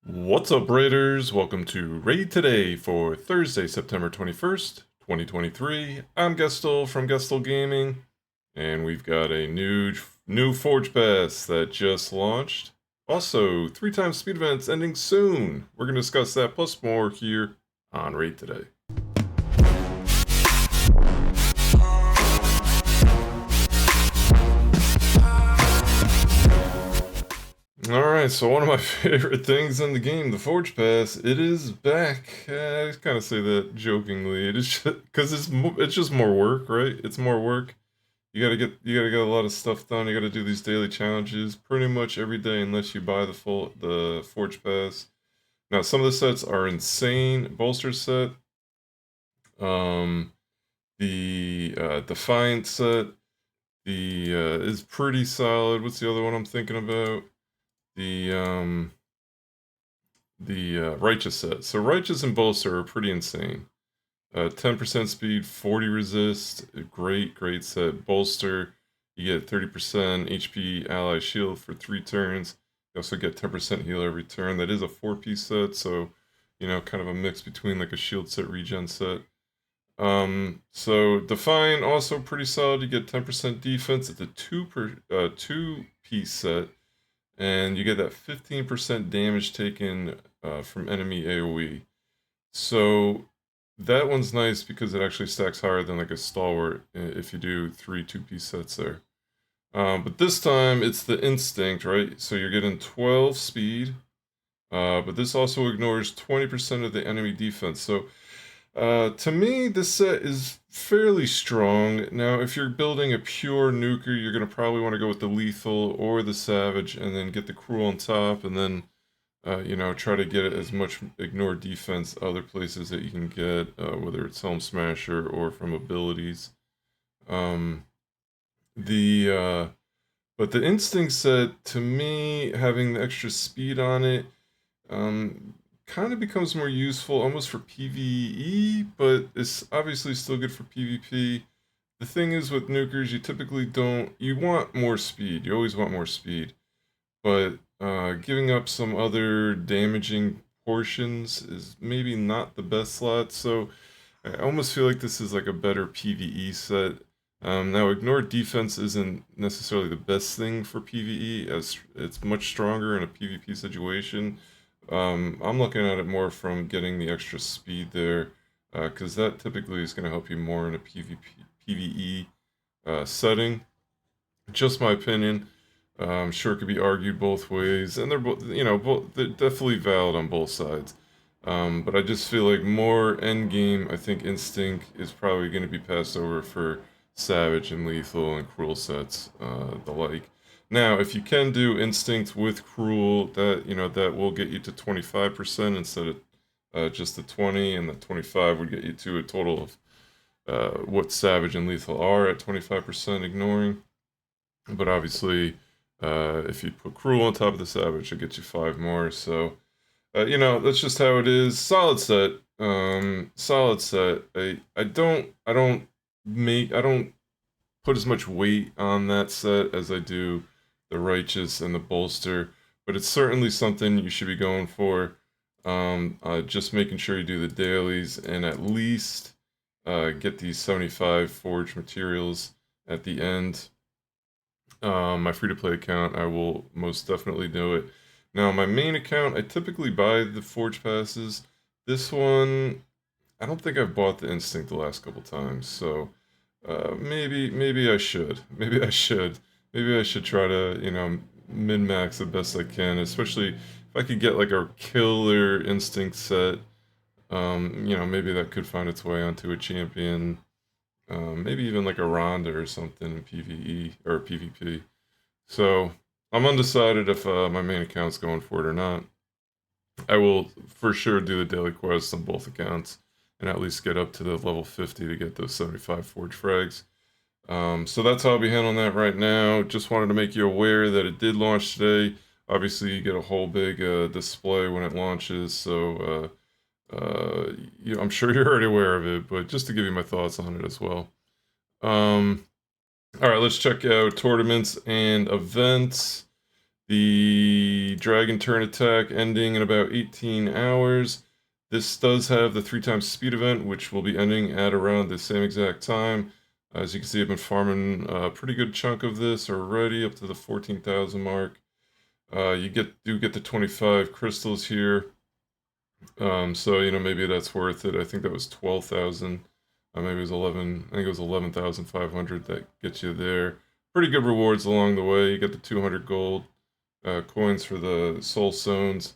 What's up, Raiders? Welcome to Raid Today for Thursday, September 21st, 2023. I'm Gestel from Gestel Gaming, and we've got a new Forge Pass that just launched. Also, 3 times speed events ending soon. We're going to discuss that plus more here on Raid Today. Alright, so one of my favorite things in the game, the Forge Pass, it is back. I kind of say that jokingly. It is because it's just more work, right? It's more work. You gotta get a lot of stuff done. You gotta do these daily challenges pretty much every day unless you buy the Forge Pass. Now some of the sets are insane. Bolster set, um, the Defiant set, the is pretty solid. What's the other one I'm thinking about? The Righteous set. So Righteous and Bolster are pretty insane. 10% speed, 40 resist, great set. Bolster, you get 30% HP ally shield for 3 turns. You also get 10% heal every turn. That is a 4-piece set, so, kind of a mix between like a shield set, regen set. So Defiant, also pretty solid. You get 10% defense. It's a 2-piece set. And you get that 15% damage taken from enemy AoE. So that one's nice because it actually stacks higher than like a Stalwart if you do 3 2-piece sets there. But this time it's the Instinct, right? So you're getting 12 speed, but this also ignores 20% of the enemy defense. So to me, this set is fairly strong. Now, if you're building a pure nuker, you're going to probably want to go with the lethal or the savage and then get the cruel on top and then, try to get as much ignore defense other places that you can get, whether it's Helm Smasher or from abilities. Um, but the Instinct set, to me, having the extra speed on it, kind of becomes more useful almost for PvE, but it's obviously still good for PvP. The thing is with nukers, you typically don't, you want more speed, you always want more speed, but giving up some other damaging portions is maybe not the best slot, so I almost feel like this is like a better PvE set. Now, ignore defense isn't necessarily the best thing for PvE, as it's much stronger in a PvP situation. I'm looking at it more from getting the extra speed there, because that typically is going to help you more in a PvE setting. Just my opinion. I'm sure it could be argued both ways, and they're both, they're definitely valid on both sides. But I just feel like more endgame, I think Instinct is probably going to be passed over for Savage and Lethal and Cruel sets, the like. Now, if you can do Instinct with Cruel, that will get you to 25% instead of just the 20, and the 25 would get you to a total of what Savage and Lethal are at 25% ignoring. But obviously, if you put Cruel on top of the Savage, it gets you 5 more. So, that's just how it is. Solid set. Solid set. I don't put as much weight on that set as I do the Righteous and the Bolster, but it's certainly something you should be going for. Just making sure you do the dailies and at least get these 75 forge materials at the end. My free-to-play account, I will most definitely do it. Now, my main account, I typically buy the forge passes. This one, I don't think I've bought the Instinct the last couple times, so maybe I should. Maybe I should. Maybe I should try to, min-max the best I can, especially if I could get like a killer Instinct set. Maybe that could find its way onto a champion. Maybe even like a Ronda or something in PvE or PvP. So I'm undecided if my main account's going for it or not. I will for sure do the daily quests on both accounts and at least get up to the level 50 to get those 75 forge frags. So that's how I'll be handling that right now. Just wanted to make you aware that it did launch today. Obviously, you get a whole big display when it launches, so I'm sure you're already aware of it, but just to give you my thoughts on it as well. All right, let's check out tournaments and events. The Dragon Turn attack ending in about 18 hours. This does have the 3 times speed event, which will be ending at around the same exact time. As you can see, I've been farming a pretty good chunk of this already, up to the 14,000 mark. You do get the 25 crystals here. So, maybe that's worth it. I think that was 12,000. Maybe it was 11. I think it was 11,500 that gets you there. Pretty good rewards along the way. You get the 200 gold coins for the soul stones.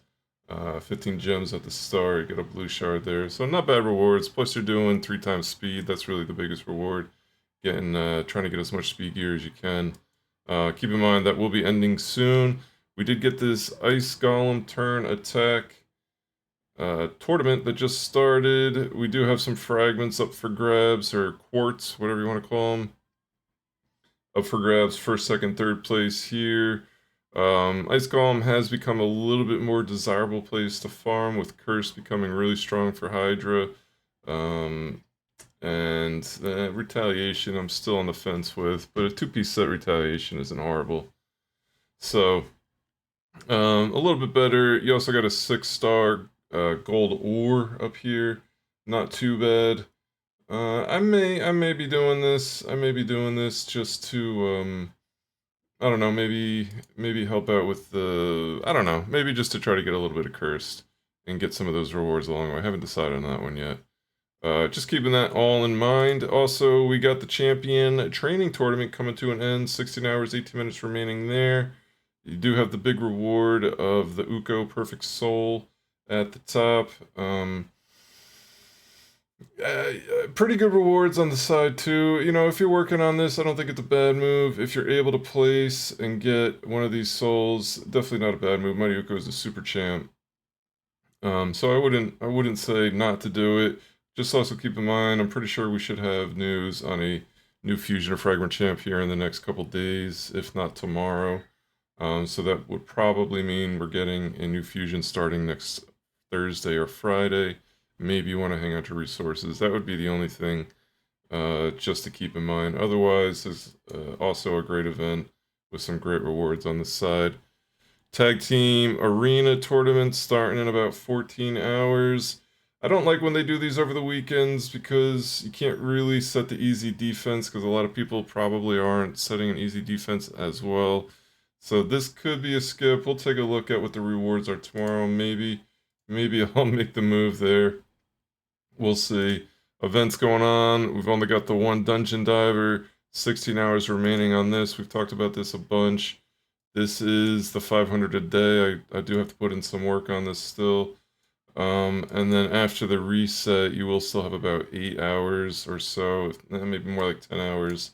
15 gems at the start. You get a blue shard there. So not bad rewards. Plus you're doing 3 times speed. That's really the biggest reward. Trying to get as much speed gear as you can. Keep in mind that will be ending soon. We did get this Ice Golem turn attack tournament that just started. We do have some fragments up for grabs, or quartz, whatever you want to call them. Up for grabs, first, second, third place here. Ice Golem has become a little bit more desirable place to farm, with Curse becoming really strong for Hydra. And Retaliation I'm still on the fence with, but a 2-piece set Retaliation isn't horrible. So, a little bit better. You also got a 6-star gold ore up here. Not too bad. I may be doing this. I may be doing this just to I don't know, maybe help out with the, I don't know, maybe just to try to get a little bit of cursed and get some of those rewards along the way. I haven't decided on that one yet. Just keeping that all in mind. Also, we got the champion training tournament coming to an end. 16 hours, 18 minutes remaining there. You do have the big reward of the Uko Perfect Soul at the top. Pretty good rewards on the side too. If you're working on this, I don't think it's a bad move. If you're able to place and get one of these souls, definitely not a bad move. Mighty Uko is a super champ. So I wouldn't say not to do it. Just also keep in mind, I'm pretty sure we should have news on a new fusion of Fragment Champ here in the next couple days, if not tomorrow. So that would probably mean we're getting a new fusion starting next Thursday or Friday. Maybe you want to hang out to resources. That would be the only thing just to keep in mind. Otherwise, it's also a great event with some great rewards on the side. Tag Team Arena tournament starting in about 14 hours. I don't like when they do these over the weekends because you can't really set the easy defense, because a lot of people probably aren't setting an easy defense as well. So this could be a skip. We'll take a look at what the rewards are tomorrow. Maybe I'll make the move there. We'll see. Events going on. We've only got the one Dungeon Diver. 16 hours remaining on this. We've talked about this a bunch. This is the 500 a day. I do have to put in some work on this still. And then after the reset, you will still have about 8 hours or so, maybe more like 10 hours,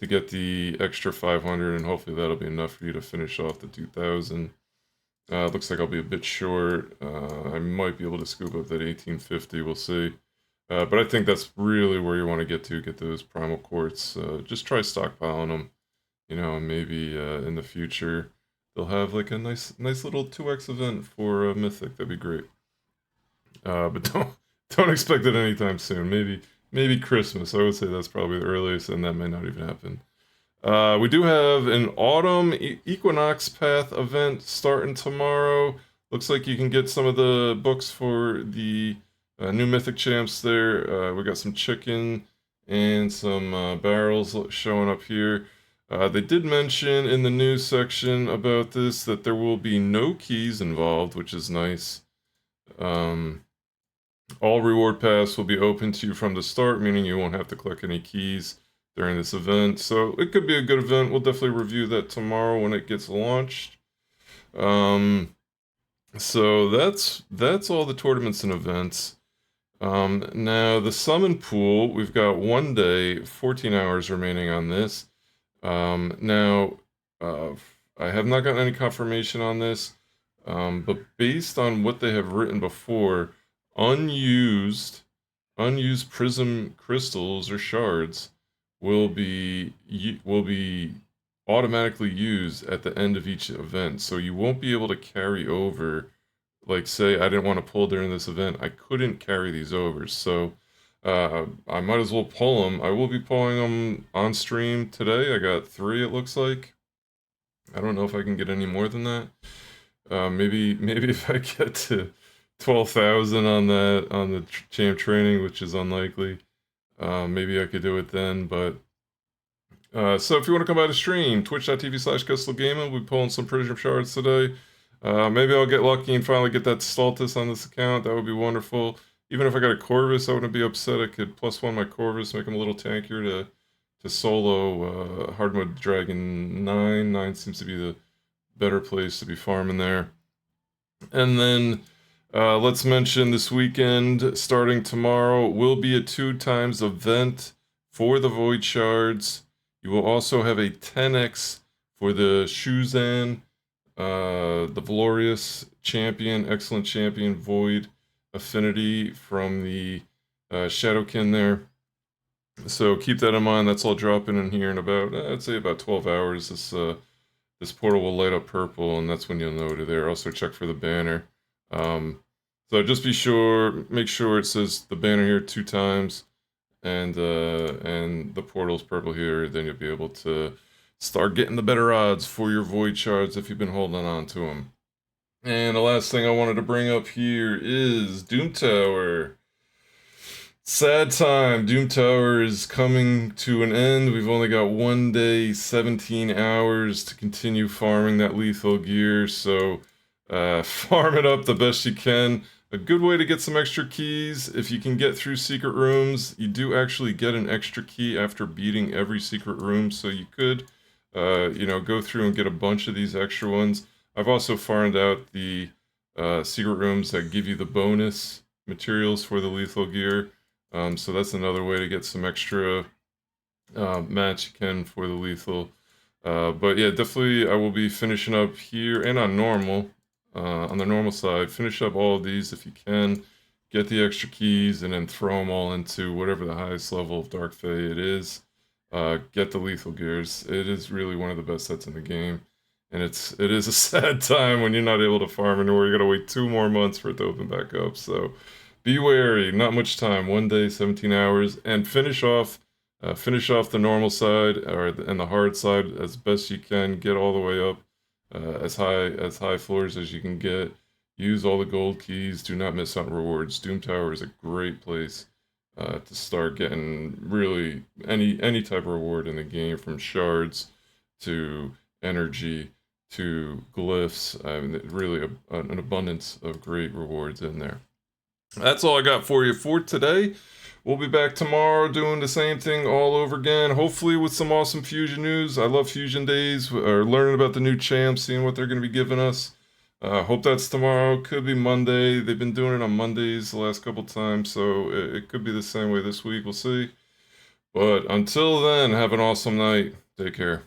to get the extra 500, and hopefully that'll be enough for you to finish off the 2000. Looks like I'll be a bit short. I might be able to scoop up that 1850, we'll see. But I think that's really where you want to get those primal quartz. Just try stockpiling them, and maybe in the future they'll have like a nice little 2x event for Mythic. That'd be great. But don't expect it anytime soon. Maybe Christmas. I would say that's probably the earliest, and that may not even happen. We do have an autumn equinox path event starting tomorrow. Looks like you can get some of the books for the new mythic champs there. We got some chicken and some barrels showing up here. They did mention in the news section about this that there will be no keys involved, which is nice. All reward paths will be open to you from the start, meaning you won't have to collect any keys during this event. So it could be a good event. We'll definitely review that tomorrow when it gets launched. So that's all the tournaments and events. Now the summon pool, we've got 1 day, 14 hours remaining on this. Now I have not gotten any confirmation on this, but based on what they have written before, unused prism crystals or shards will be automatically used at the end of each event. So you won't be able to carry over, like say I didn't want to pull during this event, I couldn't carry these over. So I might as well pull them. I will be pulling them on stream today. I got 3, it looks like. I don't know if I can get any more than that. Maybe if I get to 12,000 on that on the champ training, which is unlikely, maybe I could do it then. But so if you want to come by the stream, twitch.tv/GustleGaming, we'll be pulling some Prism shards today. Maybe I'll get lucky and finally get that Stultus on this account. That would be wonderful. Even if I got a Corvus, I wouldn't be upset. I could +1 my Corvus, make him a little tankier to solo hard mode Dragon 9. 9 seems to be the better place to be farming there. And then let's mention this weekend, starting tomorrow, will be a 2x event for the Void Shards. You will also have a 10x for the Shuzan, the Glorious Champion, Excellent Champion Void Affinity from the Shadowkin there. So keep that in mind. That's all dropping in here in about, I'd say about 12 hours. This portal will light up purple, and that's when you'll know to there. Also check for the banner. So just make sure it says the banner here 2 times, and the portal's purple here. Then you'll be able to start getting the better odds for your Void Shards if you've been holding on to them. And the last thing I wanted to bring up here is Doom Tower. Sad time. Doom Tower is coming to an end. We've only got 1 day, 17 hours to continue farming that lethal gear, so farm it up the best you can. A good way to get some extra keys, if you can get through secret rooms, you do actually get an extra key after beating every secret room, so you could, go through and get a bunch of these extra ones. I've also farmed out the secret rooms that give you the bonus materials for the lethal gear. So that's another way to get some extra match you can for the lethal. But yeah, definitely I will be finishing up here and on normal, on the normal side. Finish up all of these if you can. Get the extra keys and then throw them all into whatever the highest level of Dark Fae it is. Get the lethal gears. It is really one of the best sets in the game. And it is a sad time when you're not able to farm anymore. You gotta wait 2 more months for it to open back up. So be wary, not much time, 1 day, 17 hours, and finish off the normal side and the hard side as best you can. Get all the way up as high floors as you can get. Use all the gold keys. Do not miss out on rewards. Doom Tower is a great place to start getting really any type of reward in the game, from shards to energy to glyphs. I mean, really an abundance of great rewards in there. That's all I got for you for today. We'll be back tomorrow doing the same thing all over again, hopefully with some awesome Fusion news. I love Fusion days, or learning about the new champs, seeing what they're going to be giving us. Hope that's tomorrow. Could be Monday. They've been doing it on Mondays the last couple times, so it could be the same way this week. We'll see. But until then, have an awesome night. Take care.